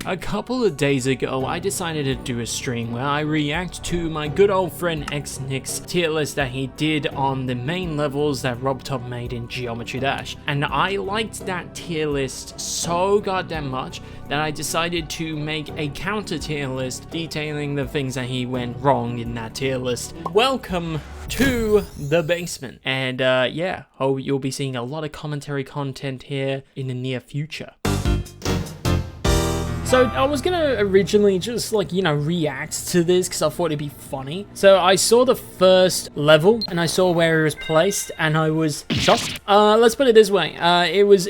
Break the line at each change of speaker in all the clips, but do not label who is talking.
A couple of days ago, I decided to do a stream where I react to my good old friend X-Nick's tier list that he did on the main levels that RobTop made in Geometry Dash. And I liked that tier list so goddamn much that I decided to make a counter tier list detailing the things that he went wrong in that tier list. Welcome to the basement. And yeah, hope you'll be seeing a lot of commentary content here in the near future. So I was gonna originally just like, you know, react to this because I thought it'd be funny. So I saw the first level and I saw where it was placed and I was shocked. Let's put it this way. It was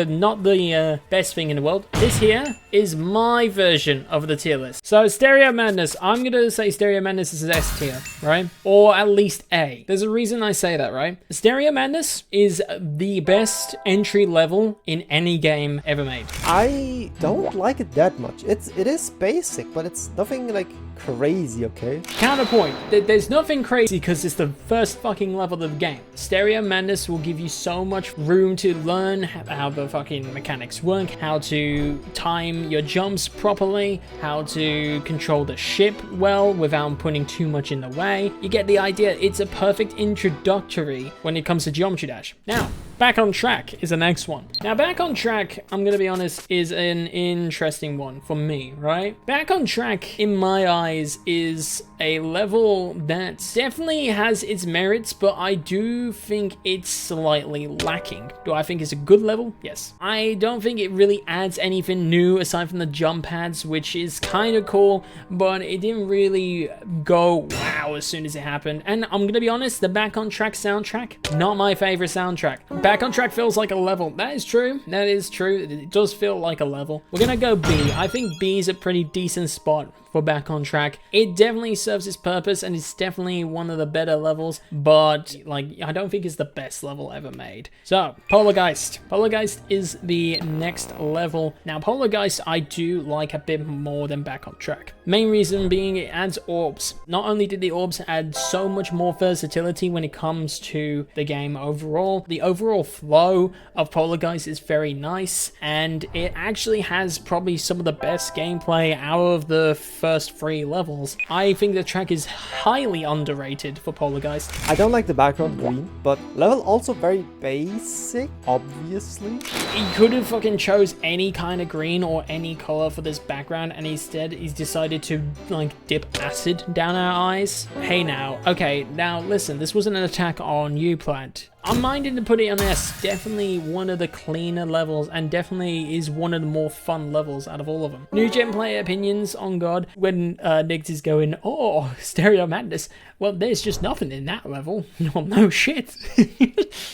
not the best thing in the world. This here is my version of the tier list. So Stereo Madness, I'm gonna say Stereo Madness is S tier, right? Or at least A. There's a reason I say that, right? Stereo Madness is the best entry level in any game ever made.
I don't like it that much. It is basic, but it's nothing like crazy, okay?
Counterpoint, there's nothing crazy because it's the first fucking level of the game. Stereo Madness will give you so much room to learn how the fucking mechanics work, how to time your jumps properly, how to control the ship well without putting too much in the way. You get the idea. It's a perfect introductory when it comes to Geometry Dash. Now, Back on Track is the next one. Now, Back on Track, I'm gonna be honest, is an interesting one for me, right? Back on Track, in my eyes, is a level that definitely has its merits, but I do think it's slightly lacking. Do I think it's a good level? Yes. I don't think it really adds anything new aside from the jump pads, which is kind of cool, but it didn't really go wow as soon as it happened. And I'm gonna be honest, the Back on Track soundtrack, not my favorite soundtrack. Back on Track feels like a level. That is true. That is true. It does feel like a level. We're gonna go B. I think B is a pretty decent spot for Back on Track. It definitely serves its purpose and it's definitely one of the better levels, but like I don't think it's the best level ever made. So Polargeist. Polargeist is the next level. Now Polargeist I do like a bit more than Back on Track. Main reason being it adds orbs. Not only did the orbs add so much more versatility when it comes to the game overall, the overall flow of Polargeist is very nice and it actually has probably some of the best gameplay out of the first 3 levels. I think the track is highly underrated for Polargeist.
I don't like the background green, but level also very basic, obviously.
He could have fucking chose any kind of green or any color for this background and instead he's decided to like dip acid down our eyes. Hey now, okay, now listen, this wasn't an attack on you, Plant. I'm minded to put it on S. Definitely one of the cleaner levels and definitely is one of the more fun levels out of all of them. New gen player opinions on God when Nix is going, oh, Stereo Madness. Well, there's just nothing in that level. Well, no shit.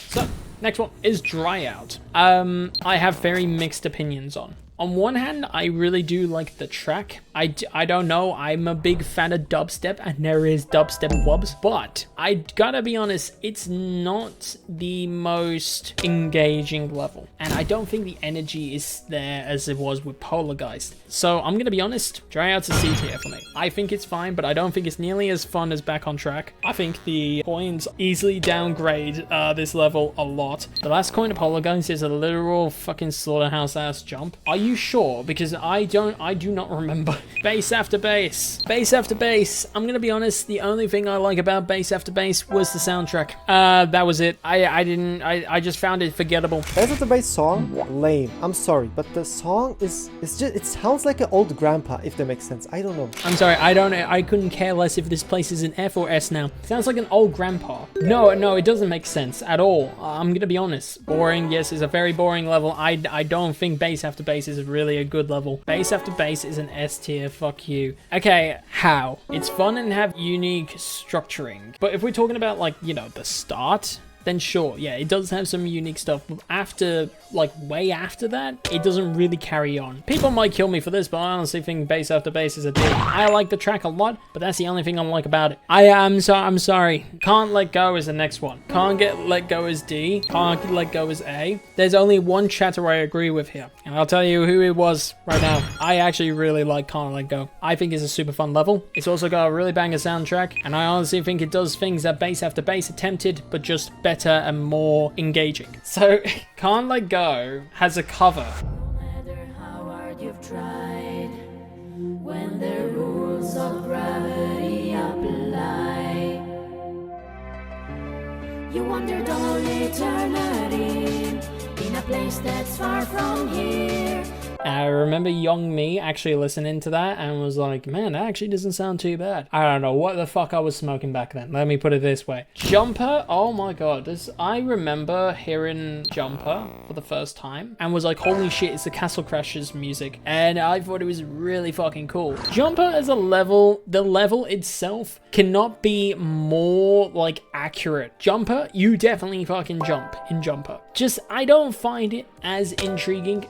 So, next one is Dry Out. I have very mixed opinions on. On one hand, I really do like the track. I don't know, I'm a big fan of dubstep and there is dubstep wubs, but I gotta be honest, it's not the most engaging level. And I don't think the energy is there as it was with Polargeist. So I'm gonna be honest, Dry Out's a C tier for me. I think it's fine, but I don't think it's nearly as fun as Back on Track. I think the coins easily downgrade this level a lot. The last coin of Polargeist is a literal fucking slaughterhouse ass jump. Are you sure? Because I do not remember. Bass after bass. Bass after bass. I'm gonna be honest, the only thing I like about Bass after bass was the soundtrack. That was it. I just found it forgettable.
Bass after bass song, lame. I'm sorry, but the song it sounds like an old grandpa, if that makes sense. I don't know.
I'm sorry, I couldn't care less if this place is an F or S now. Sounds like an old grandpa. No, it doesn't make sense at all. I'm gonna be honest. Boring, yes, it's a very boring level. I don't think Bass after bass is really a good level. Bass after bass is an S tier, fuck you. Okay, how? It's fun and have unique structuring. But if we're talking about like, you know, the start, then sure, yeah, it does have some unique stuff, but after, like, way after that, it doesn't really carry on. People might kill me for this, but I honestly think Bass after bass is a D. I like the track a lot, but that's the only thing I like about it. I'm sorry. Can't Let Go is the next one. Can't Get Let Go is D. Can't Let Go is A. There's only one chatter I agree with here, and I'll tell you who it was right now. I actually really like Can't Let Go. I think it's a super fun level. It's also got a really banger soundtrack, and I honestly think it does things that Bass after bass attempted, but just better and more engaging. So Can't Let Go has a cover.
No matter how hard you've tried, when the rules of gravity apply. You wandered all eternity in a place that's far from here.
I remember young me actually listening to that and was like, man, that actually doesn't sound too bad. I don't know what the fuck I was smoking back then. Let me put it this way. Jumper, oh my god. I remember hearing Jumper for the first time and was like, holy shit, it's the Castle Crashers music. And I thought it was really fucking cool. Jumper as a level, the level itself cannot be more like accurate. Jumper, you definitely fucking jump in Jumper. Just, I don't find it as intriguing.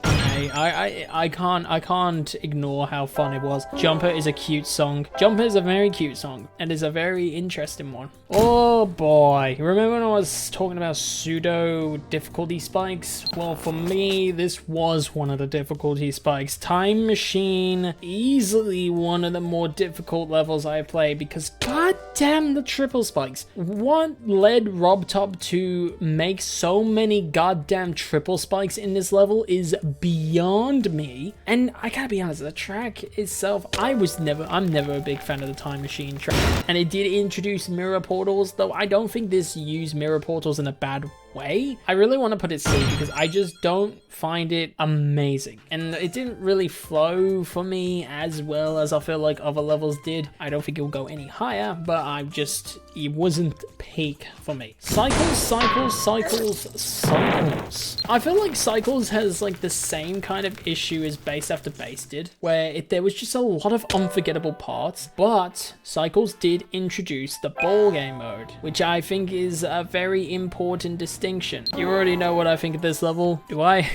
I can't ignore how fun it was. Jumper is a cute song. Jumper is a very cute song and is a very interesting one. Oh boy. Remember when I was talking about pseudo difficulty spikes? Well, for me, this was one of the difficulty spikes. Time Machine, easily one of the more difficult levels I played because goddamn the triple spikes. What led RobTop to make so many goddamn triple spikes in this level is beyond me. And I gotta be honest, the track itself, I'm never a big fan of the Time Machine track. And it did introduce mirror portals, though I don't think this used mirror portals in a bad way. I really want to put it C because I just don't find it amazing. And it didn't really flow for me as well as I feel like other levels did. I don't think it will go any higher, but it wasn't peak for me. Cycles. I feel like Cycles has like the same kind of issue as Base After Base did, where there was just a lot of unforgettable parts, but Cycles did introduce the ball game mode, which I think is a very important distinction. You already know what I think of this level, do I?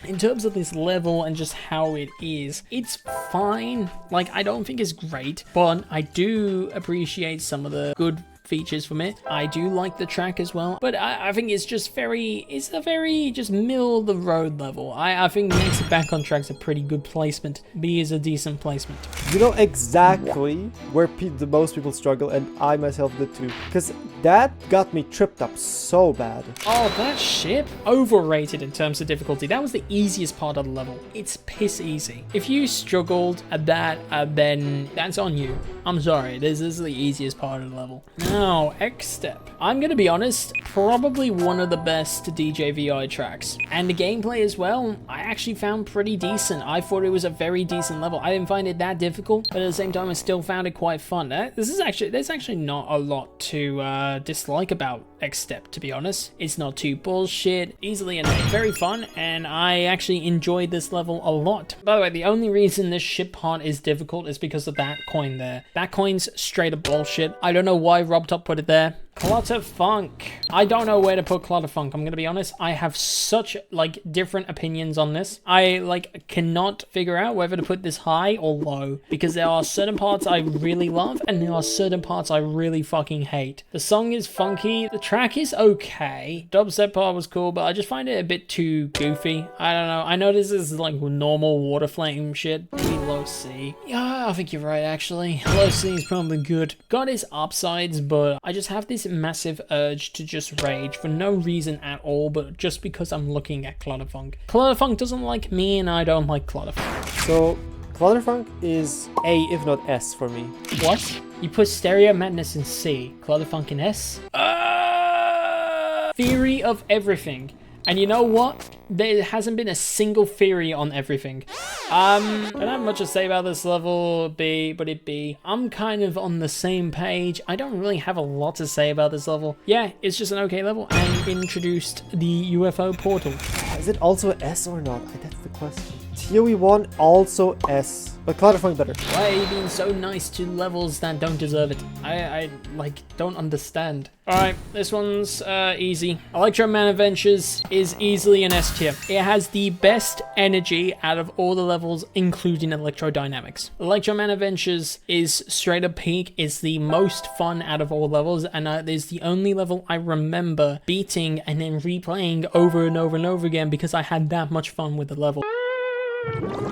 In terms of this level and just how it is, it's fine. Like, I don't think it's great, but I do appreciate some of the good features from it. I do like the track as well, but I think it's just it's a very just middle of the road level. I think Next Back on Track's a pretty good placement. B is a decent placement.
You know exactly where the most people struggle, and I myself did too, because that got me tripped up so bad.
Oh, that ship? Overrated in terms of difficulty. That was the easiest part of the level. It's piss easy. If you struggled at that, then that's on you. I'm sorry, this is the easiest part of the level. Now, X-Step. I'm gonna be honest, probably one of the best DJVI tracks. And the gameplay as well, I actually found pretty decent. I thought it was a very decent level. I didn't find it that difficult, but at the same time, I still found it quite fun. There's actually not a lot to dislike about X-Step, to be honest. It's not too bullshit, easily and very fun, and I actually enjoyed this level a lot. By the way, the only reason this ship part is difficult is because of that coin there. That coin's straight up bullshit. I don't know why RobTop put it there. Clutterfunk. I don't know where to put Clutterfunk. I'm gonna be honest. I have such like different opinions on this. I like cannot figure out whether to put this high or low because there are certain parts I really love and there are certain parts I really fucking hate. The song is funky. The track is okay. Dubstep part was cool, but I just find it a bit too goofy. I don't know. I know this is like normal water flame shit. Maybe low C. Yeah, I think you're right actually. Low C is probably good. Got its upsides, but I just have this massive urge to just rage for no reason at all, but just because I'm looking at Clutterfunk. Clutterfunk doesn't like me and I don't like Clutterfunk.
So Clutterfunk is A if not S for me.
What? You put Stereo Madness in C, Clutterfunk in S? Theory of everything. And you know what? There hasn't been a single theory on everything. I don't have much to say about this level, B, but it B. I'm kind of on the same page. I don't really have a lot to say about this level. Yeah, it's just an okay level and introduced the UFO portal.
Is it also S or not? That's the question. TOE1 also S, but Clutterfunk better.
Why are you being so nice to levels that don't deserve it? I like don't understand. Alright, this one's easy. Electro Man Adventures is easily an S tier. It has the best energy out of all the levels, including electrodynamics. Electro Man Adventures is straight up peak. It's the most fun out of all levels, and it is the only level I remember beating and then replaying over and over and over again because I had that much fun with the level.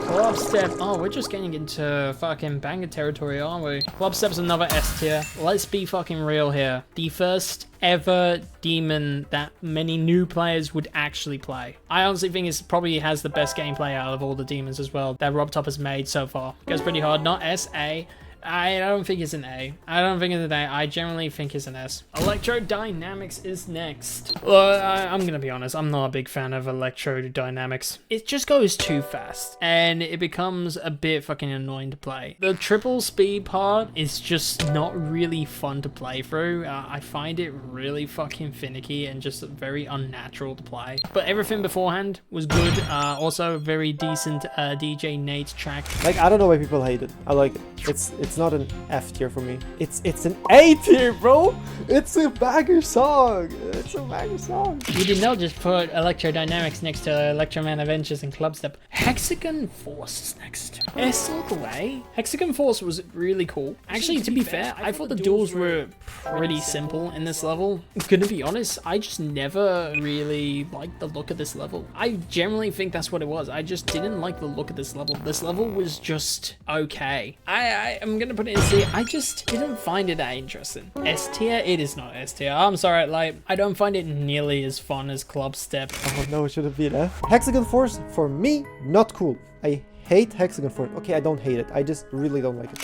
Club Step. Oh, we're just getting into fucking banger territory, aren't we? Club Step's another S tier. Let's be fucking real here. The first ever demon that many new players would actually play. I honestly think it probably has the best gameplay out of all the demons as well that RobTop has made so far. Goes pretty hard. Not S, A. I don't think it's an A. I don't think it's an A. I generally think it's an S. Electrodynamics is next. Well, I'm gonna be honest. I'm not a big fan of electrodynamics. It just goes too fast, and it becomes a bit fucking annoying to play. The triple speed part is just not really fun to play through. I find it really fucking finicky and just very unnatural to play. But everything beforehand was good. Also, very decent DJ Nate track.
Like, I don't know why people hate it. I like it. It's not an F tier for me. It's an A tier, bro. It's a banger song. It's a banger song.
You did not just put Electrodynamics next to Electroman Adventures and Club Step. Hexagon Force is next. S all the way. Hexagon Force was really cool. Actually, to be fair, I thought the duels were pretty simple in this level. Gonna be honest, I just never really liked the look of this level. I generally think that's what it was. I just didn't like the look of this level. This level was just okay. I'm gonna put it in C. I just didn't find it that interesting. S tier? It is not S tier. I'm sorry, like, I don't find it nearly as fun as Club Step.
Oh no, it should have been F. Hexagon Force, for me, not cool. I hate Hexagon Force. Okay, I don't hate it. I just really don't like it.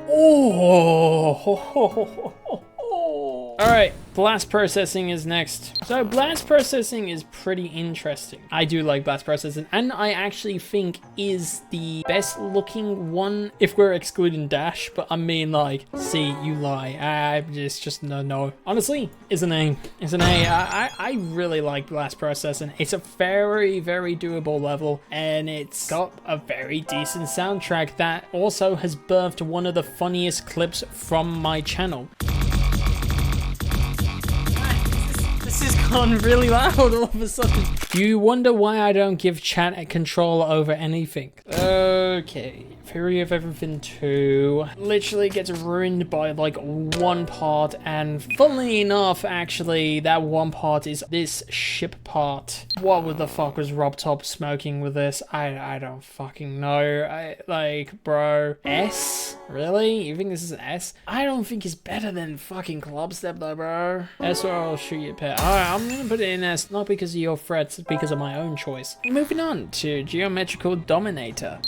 Oh. Alright, blast processing is next. So blast processing is pretty interesting. I do like blast processing, and I actually think is the best looking one if we're excluding dash, but I mean, like, see, you lie. It's just no. Honestly, it's an A. It's an A. I really like blast processing. It's a very doable level, and it's got a very decent soundtrack that also has birthed one of the funniest clips from my channel. This has gone really loud all of a sudden. You wonder why I don't give chat a control over anything. Okay, Theory of Everything 2 literally gets ruined by like one part, and funnily enough, actually, that one part is this ship part. What the fuck was RobTop smoking with this? I don't fucking know. Like, bro. S? Really? You think this is an S? I don't think it's better than fucking Club Step though, bro. S or I'll shoot you a pair. Alright, I'm gonna put it in S, not because of your threats, because of my own choice. Moving on to Geometrical Dominator.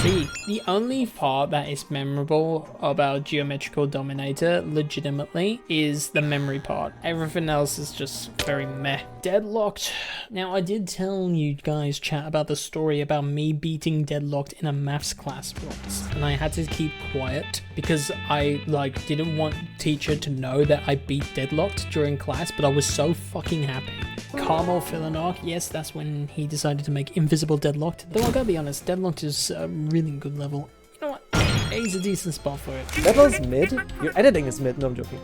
See, the only part that is memorable about Geometrical Dominator, legitimately, is the memory part. Everything else is just very meh. Deadlocked. Now, I did tell you guys, chat, about the story about me beating Deadlocked in a maths class once, and I had to keep quiet because I, like, didn't want teacher to know that I beat Deadlocked during class, but I was so fucking happy. Carmel Philanarch, yes, that's when he decided to make Invisible Deadlocked. Though I gotta be honest, Deadlocked is a really good level. You know what? A's a decent spot for it.
That was mid? Your editing is mid. No, I'm joking.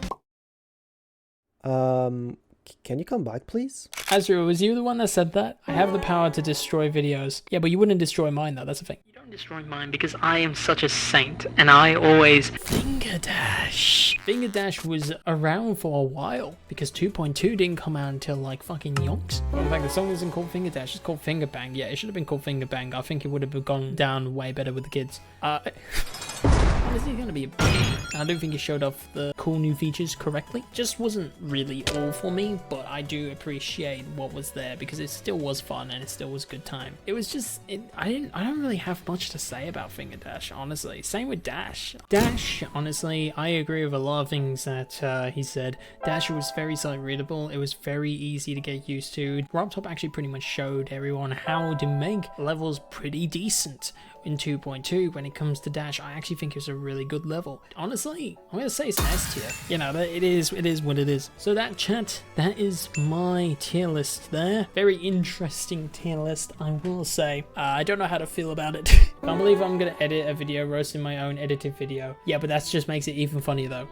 Can you come back, please?
Azrael, was you the one that said that? I have the power to destroy videos. Yeah, but you wouldn't destroy mine though, that's the thing. You don't destroy mine because I am such a saint, and I always... Finger Dash. Finger Dash was around for a while, because 2.2 didn't come out until like fucking yonks. Well, in fact, the song isn't called Finger Dash, it's called Finger Bang. Yeah, it should have been called Finger Bang. I think it would have gone down way better with the kids. Honestly, gonna be a B. I don't think it showed off the cool new features correctly. Just wasn't really all for me, but I do appreciate what was there because it still was fun and it still was a good time. It was just, I don't really have much to say about Finger Dash, honestly. Same with Dash. Dash, honestly, I agree with a lot of things that he said. Dash was very sight readable. It was very easy to get used to. RobTop actually pretty much showed everyone how to make levels pretty decent. In 2.2, when it comes to Dash, I actually think it's a really good level. Honestly, I'm gonna say it's an S tier. You know, it is what it is. So that, chat, that is my tier list there. Very interesting tier list, I will say. I don't know how to feel about it. Can't believe I'm gonna edit a video roasting my own edited video. Yeah, but that just makes it even funnier though.